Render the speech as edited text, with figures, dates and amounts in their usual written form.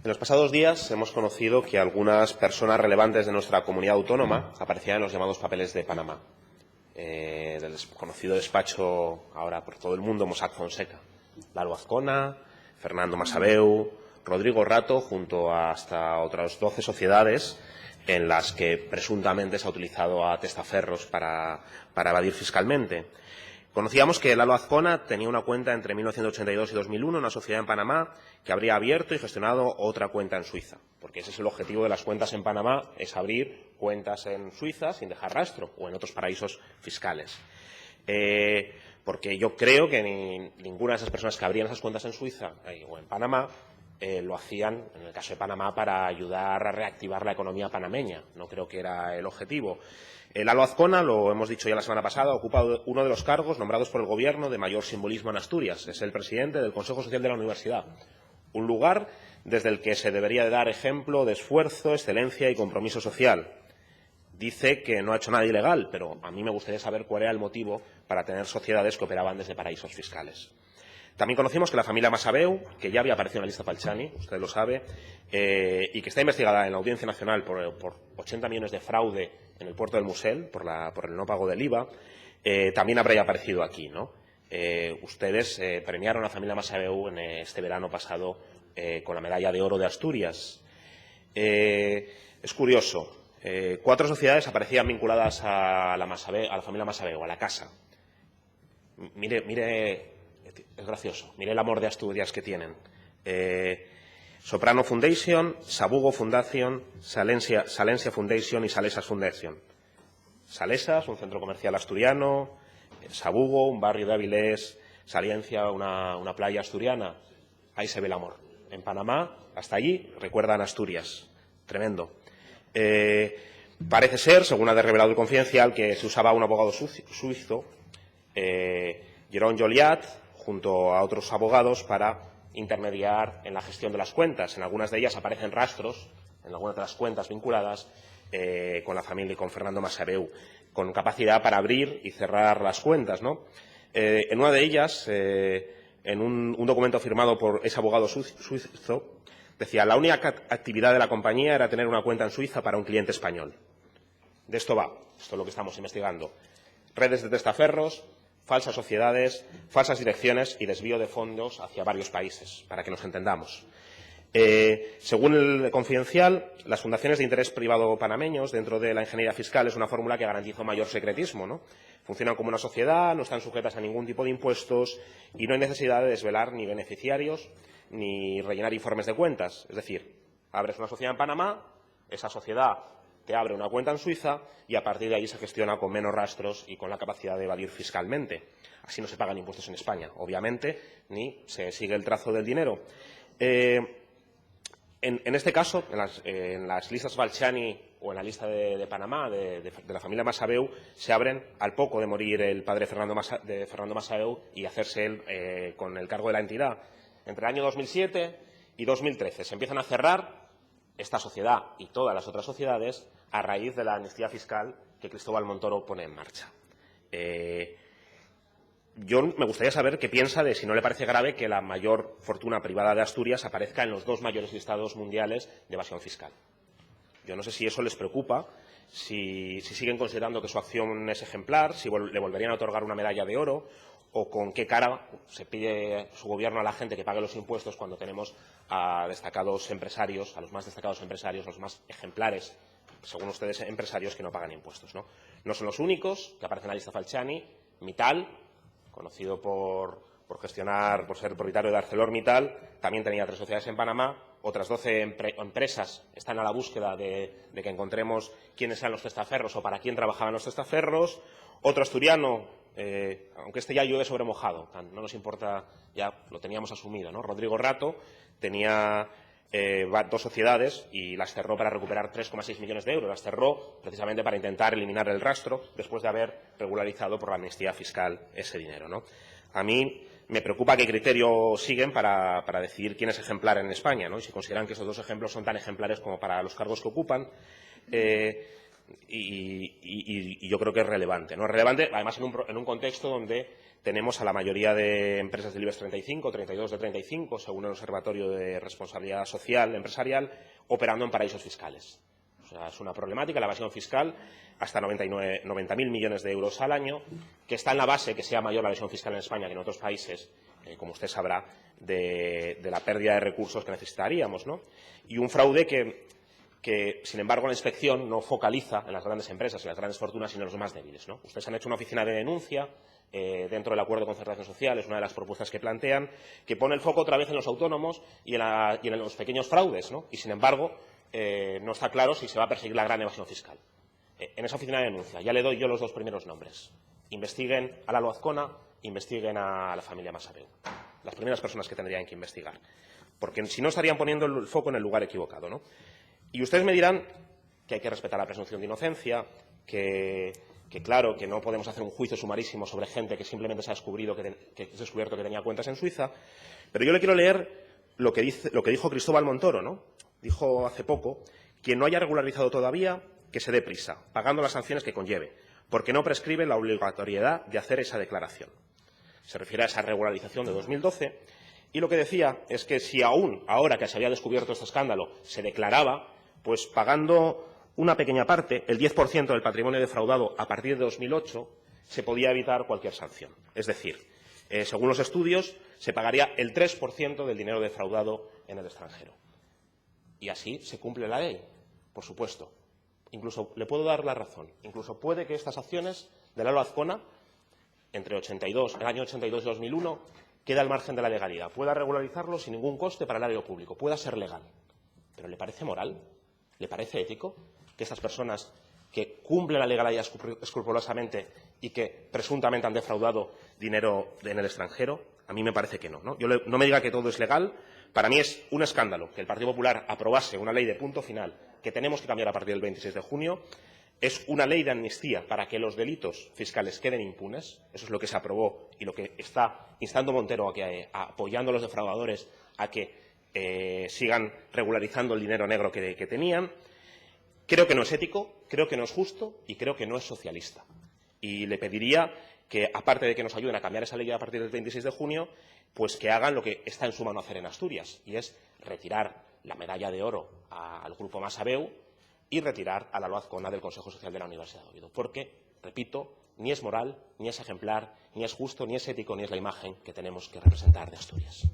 En los pasados días hemos conocido que algunas personas relevantes de nuestra comunidad autónoma aparecían en los llamados papeles de Panamá, del conocido despacho ahora por todo el mundo Mossack Fonseca. Lalo Azcona, Fernando Massabeu, Rodrigo Rato, junto a hasta otras 12 sociedades en las que presuntamente se ha utilizado a testaferros para evadir fiscalmente. Conocíamos que Lalo Azcona tenía una cuenta entre 1982 y 2001 en una sociedad en Panamá que habría abierto y gestionado otra cuenta en Suiza, porque ese es el objetivo de las cuentas en Panamá, es abrir cuentas en Suiza sin dejar rastro o en otros paraísos fiscales. Porque yo creo que ninguna de esas personas que abrían esas cuentas en Suiza o en Panamá lo hacían, en el caso de Panamá, para ayudar a reactivar la economía panameña. No creo que era el objetivo. Lalo Azcona, lo hemos dicho ya la semana pasada, ocupa uno de los cargos nombrados por el Gobierno de mayor simbolismo en Asturias. Es el presidente del Consejo Social de la Universidad, un lugar desde el que se debería de dar ejemplo de esfuerzo, excelencia y compromiso social. Dice que no ha hecho nada ilegal, pero a mí me gustaría saber cuál era el motivo para tener sociedades que operaban desde paraísos fiscales. También conocimos que la familia Massabeu, que ya había aparecido en la lista Falciani, usted lo sabe, y que está investigada en la Audiencia Nacional por 80 millones de fraude en el puerto del Musel, por el no pago del IVA, también habría aparecido aquí, ¿no? Ustedes premiaron a la familia Massabeu en este verano pasado con la medalla de oro de Asturias. Es curioso. 4 sociedades aparecían vinculadas a la familia Massabeu, a la casa. Mire, es gracioso. Mire el amor de Asturias que tienen. Soprano Foundation, Sabugo Foundation, Salencia Foundation y Salesas Foundation. Salesas, un centro comercial asturiano, Sabugo, un barrio de Avilés, Saliencia, una playa asturiana. Ahí se ve el amor. En Panamá, hasta allí, recuerdan Asturias. Tremendo. Parece ser, según ha revelado el Confidencial, que se usaba un abogado suizo, Jérôme Joliat, junto a otros abogados, para intermediar en la gestión de las cuentas. En algunas de ellas aparecen rastros, en algunas de las cuentas vinculadas, con la familia y con Fernando Massabeu, con capacidad para abrir y cerrar las cuentas, ¿no? En una de ellas, en un documento firmado por ese abogado suizo, decía: la única actividad de la compañía era tener una cuenta en Suiza para un cliente español. De esto va, esto es lo que estamos investigando. Redes de testaferros, falsas sociedades, falsas direcciones y desvío de fondos hacia varios países, para que nos entendamos. Según el Confidencial, las fundaciones de interés privado panameños dentro de la ingeniería fiscal es una fórmula que garantiza mayor secretismo, ¿no? Funcionan como una sociedad, no están sujetas a ningún tipo de impuestos y no hay necesidad de desvelar ni beneficiarios ni rellenar informes de cuentas. Es decir, abres una sociedad en Panamá, esa sociedad te abre una cuenta en Suiza y a partir de ahí se gestiona con menos rastros y con la capacidad de evadir fiscalmente. Así no se pagan impuestos en España, obviamente, ni se sigue el trazo del dinero. En este caso, en las listas Falciani o en la lista de Panamá de la familia Massabeu, se abren al poco de morir el padre Fernando Massabeu y hacerse él con el cargo de la entidad. Entre el año 2007 y 2013 se empiezan a cerrar esta sociedad y todas las otras sociedades a raíz de la amnistía fiscal que Cristóbal Montoro pone en marcha. Yo me gustaría saber qué piensa de si no le parece grave que la mayor fortuna privada de Asturias aparezca en los 2 mayores listados mundiales de evasión fiscal. Yo no sé si eso les preocupa, si siguen considerando que su acción es ejemplar, si le volverían a otorgar una medalla de oro o con qué cara se pide su gobierno a la gente que pague los impuestos cuando tenemos a destacados empresarios, a los más destacados empresarios, los más ejemplares, según ustedes, empresarios que no pagan impuestos, ¿no? No son los únicos que aparecen en la lista Falciani. Mittal, conocido por ser propietario de ArcelorMittal, también tenía 3 sociedades en Panamá. Otras 12 empresas están a la búsqueda de que encontremos quiénes eran los testaferros o para quién trabajaban los testaferros. Otro asturiano, aunque este ya llueve sobre mojado, no nos importa, ya lo teníamos asumido, ¿no? Rodrigo Rato tenía 2 sociedades y las cerró para recuperar 3,6 millones de euros. Las cerró precisamente para intentar eliminar el rastro después de haber regularizado por la amnistía fiscal ese dinero, ¿no? A mí me preocupa qué criterio siguen para decidir quién es ejemplar en España, ¿no? Y si consideran que esos 2 ejemplos son tan ejemplares como para los cargos que ocupan. y yo creo que es relevante, ¿no? Es relevante, además, en un contexto donde tenemos a la mayoría de empresas del IBEX 35, 32 de 35, según el Observatorio de Responsabilidad Social Empresarial, operando en paraísos fiscales. O sea, es una problemática, la evasión fiscal, hasta 90.000 millones de euros al año, que está en la base que sea mayor la evasión fiscal en España que en otros países, como usted sabrá, de la pérdida de recursos que necesitaríamos, ¿no? Y un fraude que, sin embargo, la inspección no focaliza en las grandes empresas, en las grandes fortunas, sino en los más débiles, ¿no? Ustedes han hecho una oficina de denuncia dentro del acuerdo de concertación social, es una de las propuestas que plantean, que pone el foco otra vez en los autónomos y en los pequeños fraudes, ¿no? Y, sin embargo, no está claro si se va a perseguir la gran evasión fiscal. En esa oficina de denuncia ya le doy yo los dos primeros nombres. Investiguen a Lalo Azcona, investiguen a la familia Masabeu. Las primeras personas que tendrían que investigar. Porque si no estarían poniendo el foco en el lugar equivocado, ¿no? Y ustedes me dirán que hay que respetar la presunción de inocencia, que claro, que no podemos hacer un juicio sumarísimo sobre gente que simplemente se ha descubierto que tenía cuentas en Suiza. Pero yo le quiero leer lo que dijo Cristóbal Montoro, ¿no? Dijo hace poco: quien no haya regularizado todavía, que se dé prisa, pagando las sanciones que conlleve, porque no prescribe la obligatoriedad de hacer esa declaración. Se refiere a esa regularización de 2012, y lo que decía es que si aún, ahora que se había descubierto este escándalo, se declaraba, pues pagando una pequeña parte, el 10% del patrimonio defraudado a partir de 2008, se podía evitar cualquier sanción. Es decir, según los estudios, se pagaría el 3% del dinero defraudado en el extranjero. Y así se cumple la ley, por supuesto. Incluso le puedo dar la razón. Incluso puede que estas acciones de Lalo Azcona, entre el año 82 y 2001, quede al margen de la legalidad. Pueda regularizarlo sin ningún coste para el erario público. Pueda ser legal. ¿Pero le parece moral? ¿Le parece ético que estas personas que cumplen la legalidad escrupulosamente y que presuntamente han defraudado dinero en el extranjero? A mí me parece que no, ¿no? No me diga que todo es legal. Para mí es un escándalo que el Partido Popular aprobase una ley de punto final que tenemos que cambiar a partir del 26 de junio. Es una ley de amnistía para que los delitos fiscales queden impunes. Eso es lo que se aprobó y lo que está instando Montero apoyando a los defraudadores a que sigan regularizando el dinero negro que tenían. Creo que no es ético, creo que no es justo y creo que no es socialista. Y le pediría que, aparte de que nos ayuden a cambiar esa ley a partir del 26 de junio, pues que hagan lo que está en su mano hacer en Asturias, y es retirar la medalla de oro al Grupo Masabeu y retirar a Lalo Azcona del Consejo Social de la Universidad de Oviedo. Porque, repito, ni es moral, ni es ejemplar, ni es justo, ni es ético, ni es la imagen que tenemos que representar de Asturias.